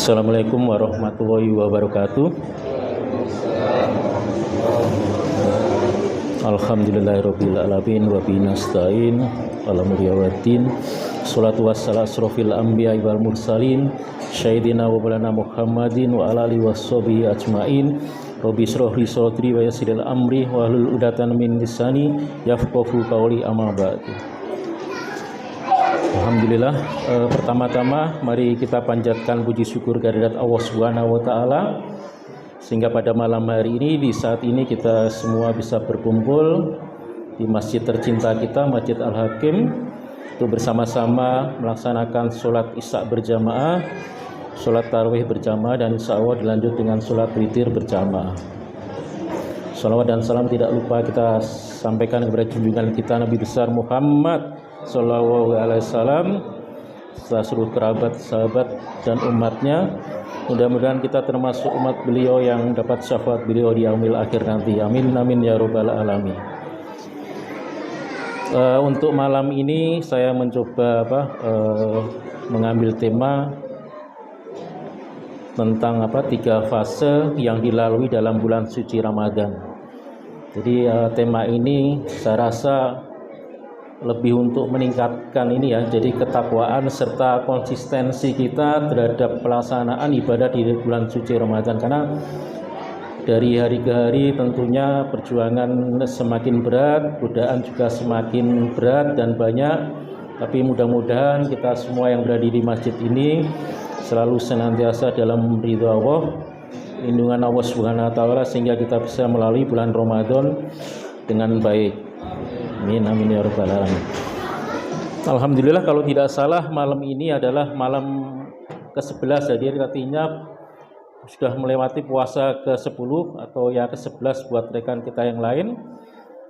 Assalamualaikum warahmatullahi wabarakatuh. Alhamdulillahirabbil alamin wa bihi nasta'in ala muriyawaddin. Shalatu wassalamu asrofil anbiya'i wal mursalin sayyidina wa maulana Muhammadin wa ala alihi washabihi ajmain. Rabbi shrah li sadri wa yassir li amri wahlul 'uqdatam min lisani yafqahu qawli, amma ba'du. Alhamdulillah, pertama-tama mari kita panjatkan puji syukur kehadirat Allah Subhanahu wa taala sehingga pada malam hari ini, di saat ini kita semua bisa berkumpul di masjid tercinta kita, Masjid Al-Hakim, untuk bersama-sama melaksanakan sholat isya berjamaah, sholat tarawih berjamaah, dan insya Allah dilanjut dengan sholat witir berjamaah. Shalawat dan salam tidak lupa kita sampaikan kepada junjungan kita Nabi besar Muhammad Sallallahu Alaihi Wasallam, serta seluruh kerabat, sahabat, dan umatnya. Mudah-mudahan kita termasuk umat beliau yang dapat syafaat beliau di yaumil akhir nanti. Amin amin ya rabbal alamin. Untuk malam ini saya mencoba mengambil tema tentang 3 fase yang dilalui dalam bulan suci Ramadan. Jadi tema ini saya rasa lebih untuk meningkatkan ini ya, jadi ketakwaan serta konsistensi kita terhadap pelaksanaan ibadah di bulan suci Ramadan, karena dari hari ke hari tentunya perjuangan semakin berat, godaan juga semakin berat dan banyak, tapi mudah-mudahan kita semua yang berada di masjid ini selalu senantiasa dalam ridha Allah, lindungan Allah Subhanahu wa taala, sehingga kita bisa melalui bulan Ramadan dengan baik. Amin amin ya rabbal alamin. Alhamdulillah, kalau tidak salah malam ini adalah malam ke-11, jadi artinya sudah melewati puasa ke-10 atau ya ke-11 buat rekan kita yang lain,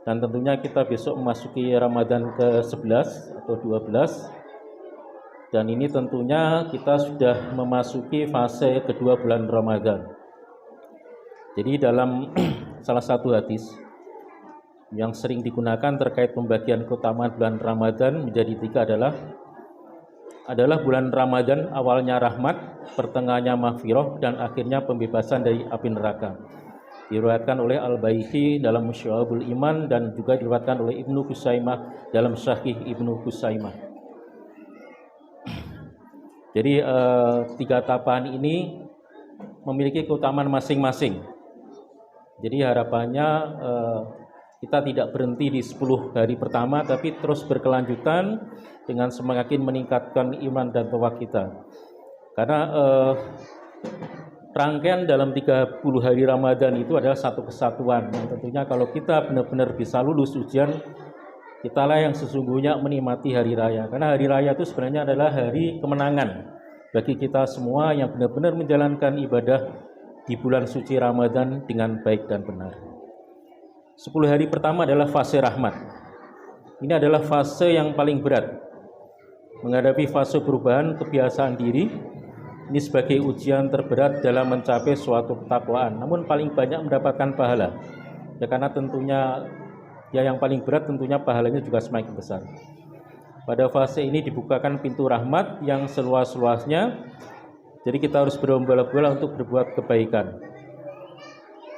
dan tentunya kita besok memasuki Ramadan ke-11 atau 12, dan ini tentunya kita sudah memasuki fase kedua bulan Ramadan. Jadi dalam salah satu hadis yang sering digunakan terkait pembagian keutamaan bulan Ramadan menjadi 3 adalah bulan Ramadan awalnya rahmat, pertengahannya maghfirah, dan akhirnya pembebasan dari api neraka. Diriwayatkan oleh Al-Baihaqi dalam Syu'abul Iman dan juga diriwayatkan oleh Ibnu Khuzaimah dalam Sahih Ibnu Khuzaimah. Jadi 3 tahapan ini memiliki keutamaan masing-masing. Jadi harapannya kita tidak berhenti di 10 hari pertama, tapi terus berkelanjutan dengan semakin meningkatkan iman dan takwa kita. Karena rangkaian dalam 30 hari Ramadan itu adalah satu kesatuan. Yang tentunya kalau kita benar-benar bisa lulus ujian, kitalah yang sesungguhnya menikmati hari raya. Karena hari raya itu sebenarnya adalah hari kemenangan bagi kita semua yang benar-benar menjalankan ibadah di bulan suci Ramadan dengan baik dan benar. 10 hari pertama adalah fase rahmat. Ini adalah fase yang paling berat. Menghadapi fase perubahan kebiasaan diri, ini sebagai ujian terberat dalam mencapai suatu ketakwaan, namun paling banyak mendapatkan pahala. Ya, karena tentunya ya yang paling berat tentunya pahalanya juga semakin besar. Pada fase ini dibukakan pintu rahmat yang seluas-luasnya. Jadi kita harus berlomba-lomba untuk berbuat kebaikan.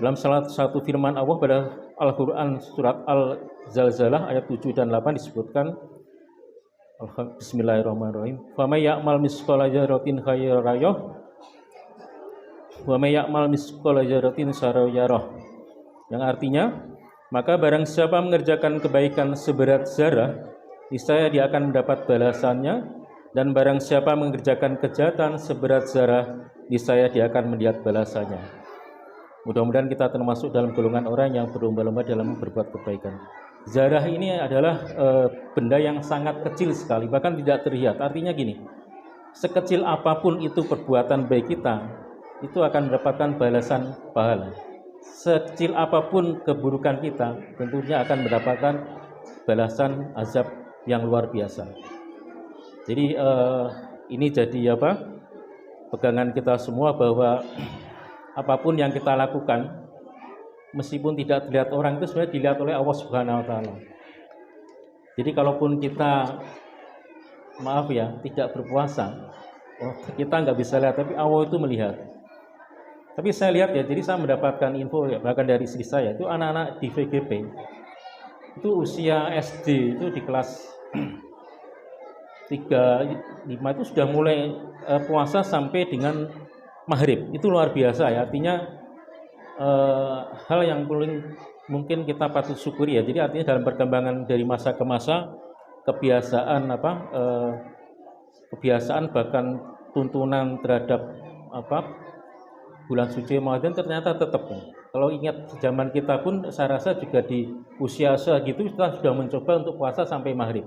Dalam salah satu firman Allah pada Al-Quran surat Al-Zalzalah ayat 7 dan 8 disebutkan, Bismillahirrahmanirrahim, "Faman ya'mal misqala dzarratin khairan yarah, wa may ya'mal misqala dzarratin syarran yarah." Yang artinya, maka barang siapa mengerjakan kebaikan seberat zarah, niscaya dia akan mendapat balasannya, dan barang siapa mengerjakan kejahatan seberat zarah, niscaya dia akan melihat balasannya. Mudah-mudahan kita termasuk dalam golongan orang yang berlomba-lomba dalam berbuat kebaikan. Zarah ini adalah benda yang sangat kecil sekali, bahkan tidak terlihat. Artinya gini, sekecil apapun itu perbuatan baik kita, itu akan mendapatkan balasan pahala. Sekecil apapun keburukan kita, tentunya akan mendapatkan balasan azab yang luar biasa. Jadi ini jadi pegangan kita semua, bahwa apapun yang kita lakukan, meskipun tidak dilihat orang, itu sebenarnya dilihat oleh Allah Subhanahu wa taala. Jadi kalaupun kita tidak berpuasa, Oh, kita nggak bisa lihat, tapi Allah itu melihat. Tapi saya lihat ya, jadi saya mendapatkan info ya, bahkan dari istri saya itu anak-anak di VGP itu usia SD itu di kelas 3, 5 itu sudah mulai puasa sampai dengan maghrib. Itu luar biasa ya, artinya hal yang mungkin kita patut syukuri ya. Jadi artinya dalam perkembangan dari masa ke masa, kebiasaan kebiasaan bahkan tuntunan terhadap bulan suci Ramadan ternyata tetap. Kalau ingat zaman kita pun saya rasa juga di usia segitu kita sudah mencoba untuk puasa sampai maghrib.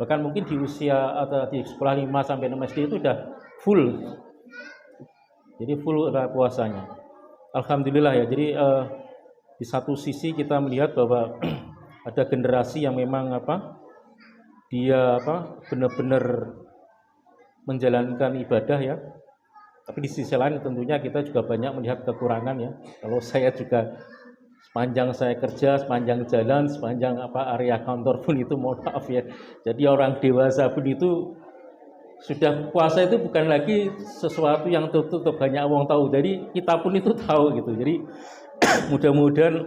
Bahkan mungkin di usia atau di sekolah 5 sampai 6 SD itu sudah full. Jadi full puasanya. Alhamdulillah ya. Jadi di satu sisi kita melihat bahwa ada generasi yang memang dia benar-benar menjalankan ibadah ya. Tapi di sisi lain tentunya kita juga banyak melihat kekurangan ya. Kalau saya juga sepanjang saya kerja, sepanjang jalan, sepanjang area kantor pun itu mohon maaf ya. Jadi orang dewasa pun itu sudah puasa itu bukan lagi sesuatu yang tertutup banyak orang tahu. Jadi kita pun itu tahu gitu. Jadi mudah-mudahan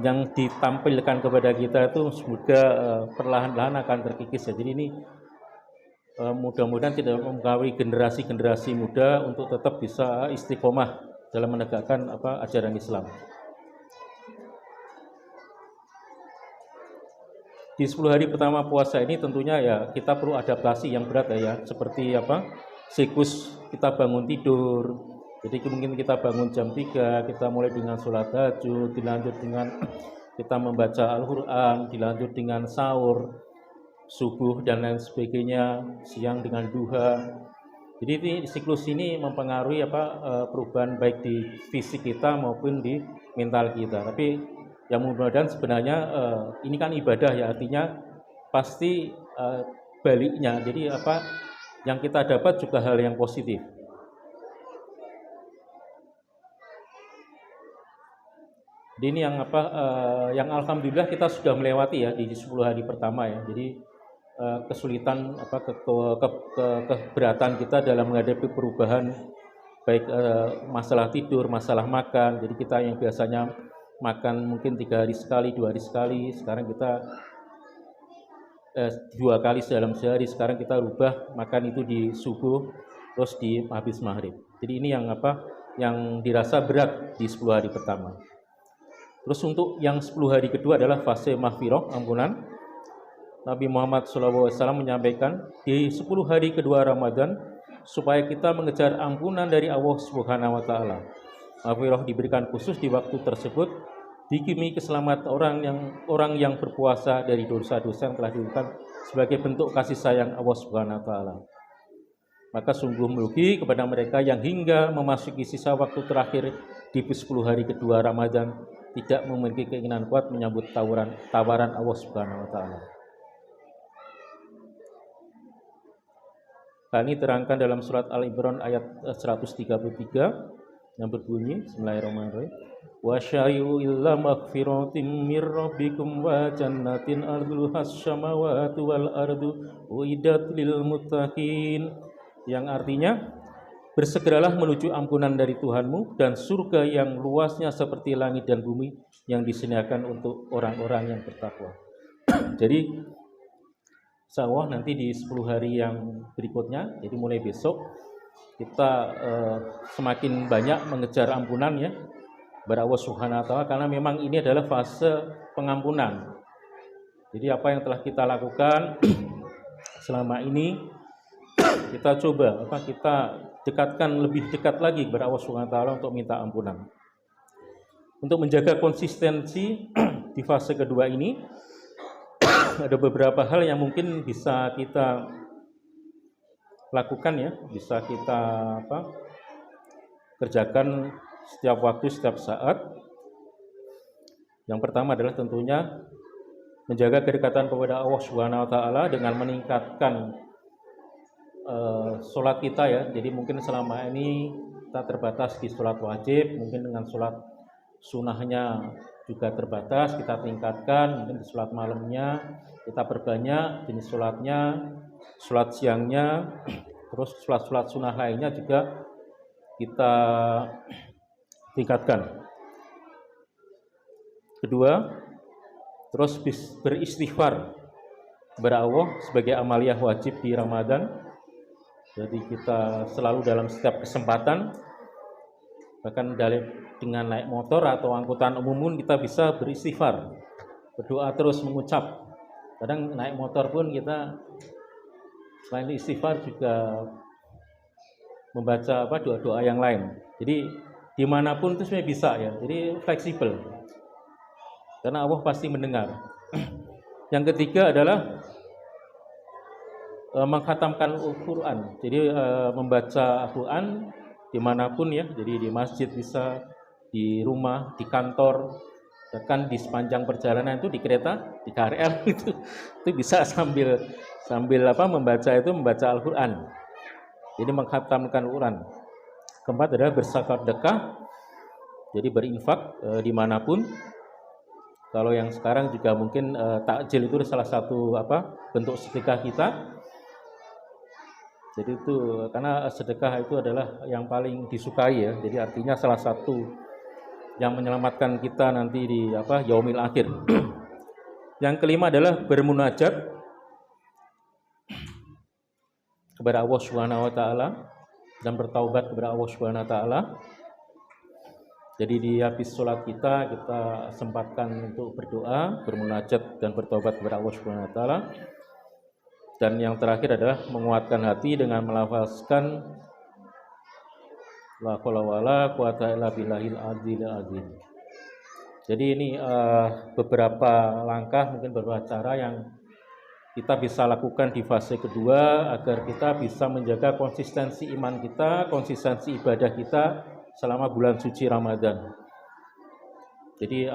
yang ditampilkan kepada kita itu semoga perlahan-lahan akan terkikis ya. Jadi ini mudah-mudahan tidak mempengaruhi generasi-generasi muda untuk tetap bisa istiqomah dalam menegakkan ajaran Islam. Di 10 hari pertama puasa ini tentunya ya kita perlu adaptasi yang berat ya, seperti siklus kita bangun tidur. Jadi mungkin kita bangun jam 3, kita mulai dengan sholat tahajud, dilanjut dengan kita membaca Al-Quran, dilanjut dengan sahur, subuh dan lain sebagainya, siang dengan duha. Jadi ini siklus ini mempengaruhi perubahan baik di fisik kita maupun di mental kita. Tapi yang mudah-mudahan sebenarnya ini kan ibadah ya, artinya pasti baliknya. Jadi yang kita dapat juga hal yang positif. Jadi ini yang alhamdulillah kita sudah melewati ya di 10 hari pertama ya. Jadi kesulitan keberatan kita dalam menghadapi perubahan baik masalah tidur, masalah makan. Jadi kita yang biasanya makan mungkin 3 hari sekali, 2 hari sekali, sekarang kita 2 kali dalam sehari. Sekarang kita rubah makan itu di subuh terus di habis maghrib. Jadi ini yang dirasa berat di 10 hari pertama. Terus untuk yang 10 hari kedua adalah fase mahfirah, ampunan. Nabi Muhammad SAW menyampaikan di 10 hari kedua Ramadan supaya kita mengejar ampunan dari Allah Subhanahu wa taala. Mahfirah diberikan khusus di waktu tersebut demi keselamatan orang yang berpuasa dari dosa-dosa yang telah dilakukan sebagai bentuk kasih sayang Allah Subhanahu wa taala. Maka sungguh merugi kepada mereka yang hingga memasuki sisa waktu terakhir di 10 hari kedua Ramadan tidak memiliki keinginan kuat menyambut tawaran Allah Subhanahu wa taala. Hal ini terangkan dalam surat Al-Imran ayat 133 yang berbunyi Bismillahirrahmanirrahim. Wa syai'u illa maghfiratin mir rabbikum wa jannatin ardhuhas samawati wal ardu uiddat lil muttaqin, yang artinya bersegeralah menuju ampunan dari Tuhanmu dan surga yang luasnya seperti langit dan bumi yang disediakan untuk orang-orang yang bertakwa. Jadi insyaallah nanti di 10 hari yang berikutnya, jadi mulai besok kita semakin banyak mengejar ampunan ya kepada Allah Subhanahu wa taala, karena memang ini adalah fase pengampunan. Jadi apa yang telah kita lakukan selama ini kita coba kita dekatkan lebih dekat lagi kepada Allah Subhanahu wa taala untuk minta ampunan. Untuk menjaga konsistensi di fase kedua ini ada beberapa hal yang mungkin bisa kita lakukan ya, bisa kita kerjakan setiap waktu, setiap saat. Yang pertama adalah tentunya menjaga kedekatan kepada Allah Subhanahu wa taala dengan meningkatkan sholat kita ya. Jadi mungkin selama ini kita terbatas di sholat wajib, mungkin dengan sholat sunnahnya juga terbatas, kita tingkatkan. Mungkin di sholat malamnya kita perbanyak jenis sholatnya, sholat siangnya, terus sholat sunnah lainnya juga kita tingkatkan. Kedua, terus beristighfar kepada Allah sebagai amaliyah wajib di Ramadan. Jadi kita selalu dalam setiap kesempatan, bahkan dengan naik motor atau angkutan umum pun kita bisa beristighfar, berdoa terus mengucap. Kadang naik motor pun kita selain istighfar juga membaca doa-doa yang lain. Jadi dimanapun itu sebenarnya bisa ya. Jadi fleksibel, karena Allah pasti mendengar. Yang ketiga adalah mengkhatamkan Al-Quran. Jadi membaca Al-Quran dimanapun ya. Jadi di masjid bisa, di rumah, di kantor, bahkan di sepanjang perjalanan itu, di kereta, di KRL itu bisa sambil membaca Al-Quran. Jadi mengkhatamkan Al-Quran. Keempat adalah bersedekah. Jadi berinfak dimanapun. Kalau yang sekarang juga mungkin takjil itu salah satu bentuk sedekah kita. Jadi itu karena sedekah itu adalah yang paling disukai ya. Jadi artinya salah satu yang menyelamatkan kita nanti di yaumil akhir. Yang kelima adalah bermunajat kepada Allah Subhanahu wa taala dan bertaubat kepada Allah Subhanahu wa taala. Jadi di habis sholat kita sempatkan untuk berdoa, bermunajat dan bertaubat kepada Allah Subhanahu wa taala. Dan yang terakhir adalah menguatkan hati dengan melafazkan la haula wala quwata illa billahil azizil azim. Jadi ini beberapa langkah, mungkin beberapa cara yang kita bisa lakukan di fase kedua agar kita bisa menjaga konsistensi iman kita, konsistensi ibadah kita selama bulan suci Ramadan. Jadi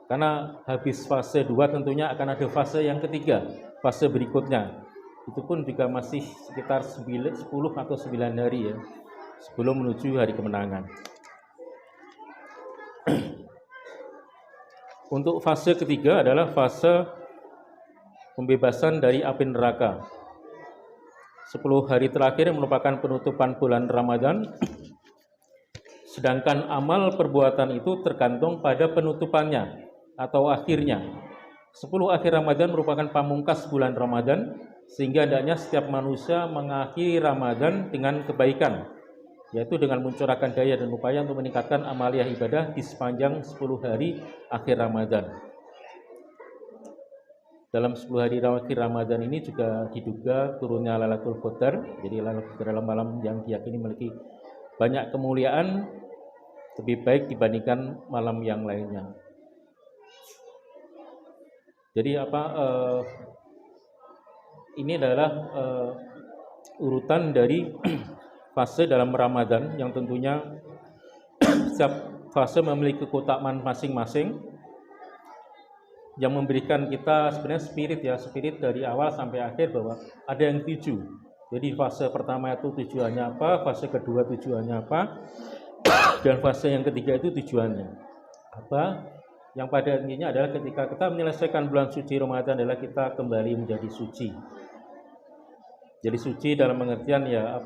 karena habis fase 2 tentunya akan ada fase yang ketiga, fase berikutnya. Itu pun juga masih sekitar 10 atau 9 hari ya, sebelum menuju hari kemenangan. Untuk fase ketiga adalah fase pembebasan dari api neraka. 10 hari terakhir merupakan penutupan bulan Ramadan. Sedangkan amal perbuatan itu tergantung pada penutupannya atau akhirnya. 10 akhir Ramadan merupakan pamungkas bulan Ramadan, sehingga hendaknya setiap manusia mengakhiri Ramadan dengan kebaikan, yaitu dengan mencurahkan daya dan upaya untuk meningkatkan amaliyah ibadah di sepanjang 10 hari akhir Ramadan. Dalam 10 hari akhir Ramadan ini juga diduga turunnya Lailatul Qadar. Jadi Lailatul Qadar adalah malam yang diyakini memiliki banyak kemuliaan, lebih baik dibandingkan malam yang lainnya. Jadi ini adalah urutan dari fase dalam Ramadan yang tentunya setiap fase memiliki keutamaan masing-masing yang memberikan kita sebenarnya spirit dari awal sampai akhir bahwa ada yang 7. Jadi fase pertama itu tujuannya apa, fase kedua tujuannya apa, dan fase yang ketiga itu tujuannya apa. Yang pada intinya adalah ketika kita menyelesaikan bulan suci Ramadan adalah kita kembali menjadi suci. Jadi suci dalam pengertian ya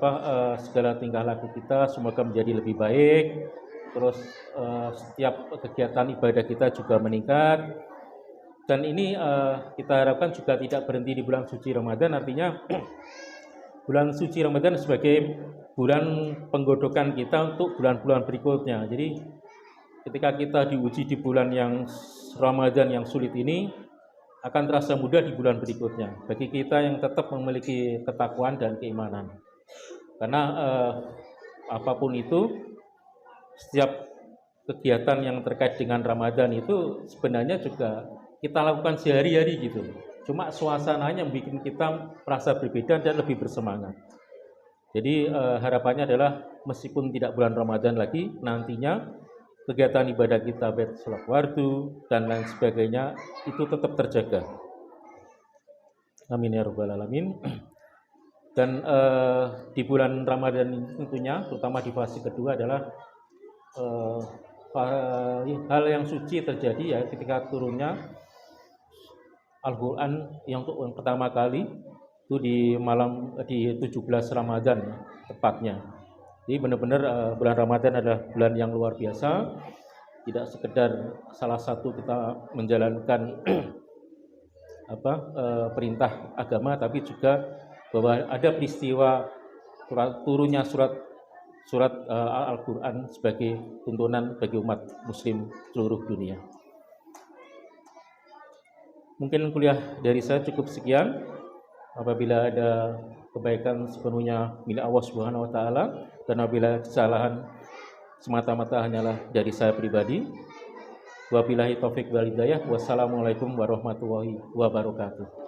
segala tingkah laku kita semoga menjadi lebih baik. Terus setiap kegiatan ibadah kita juga meningkat. Dan ini kita harapkan juga tidak berhenti di bulan suci Ramadan. Artinya bulan suci Ramadan sebagai bulan penggodokan kita untuk bulan-bulan berikutnya. Jadi ketika kita diuji di bulan yang Ramadan yang sulit ini, akan terasa mudah di bulan berikutnya bagi kita yang tetap memiliki ketakwaan dan keimanan. Karena apapun itu, setiap kegiatan yang terkait dengan Ramadan itu sebenarnya juga kita lakukan sehari-hari gitu. Cuma suasananya bikin kita merasa berbeda dan lebih bersemangat. Jadi harapannya adalah meskipun tidak bulan Ramadan lagi, nantinya kegiatan ibadah kita, baik sholat fardu dan lain sebagainya, itu tetap terjaga. Amin ya rabbal alamin. Dan di bulan Ramadan ini tentunya, terutama di fase kedua adalah hal yang suci terjadi ya ketika turunnya Al-Quran yang untuk yang pertama kali itu di malam di 17 Ramadan tepatnya. Jadi benar-benar bulan Ramadan adalah bulan yang luar biasa. Tidak sekedar salah satu kita menjalankan perintah agama, tapi juga bahwa ada peristiwa turunnya surat Al-Quran sebagai tuntunan bagi umat muslim seluruh dunia. Mungkin kuliah dari saya cukup sekian. Apabila ada kebaikan sepenuhnya milik Allah Subhanahu wa taala, dan apabila kesalahan semata-mata hanyalah dari saya pribadi. Wabillahi taufik wal hidayah. Wassalamualaikum warahmatullahi wabarakatuh.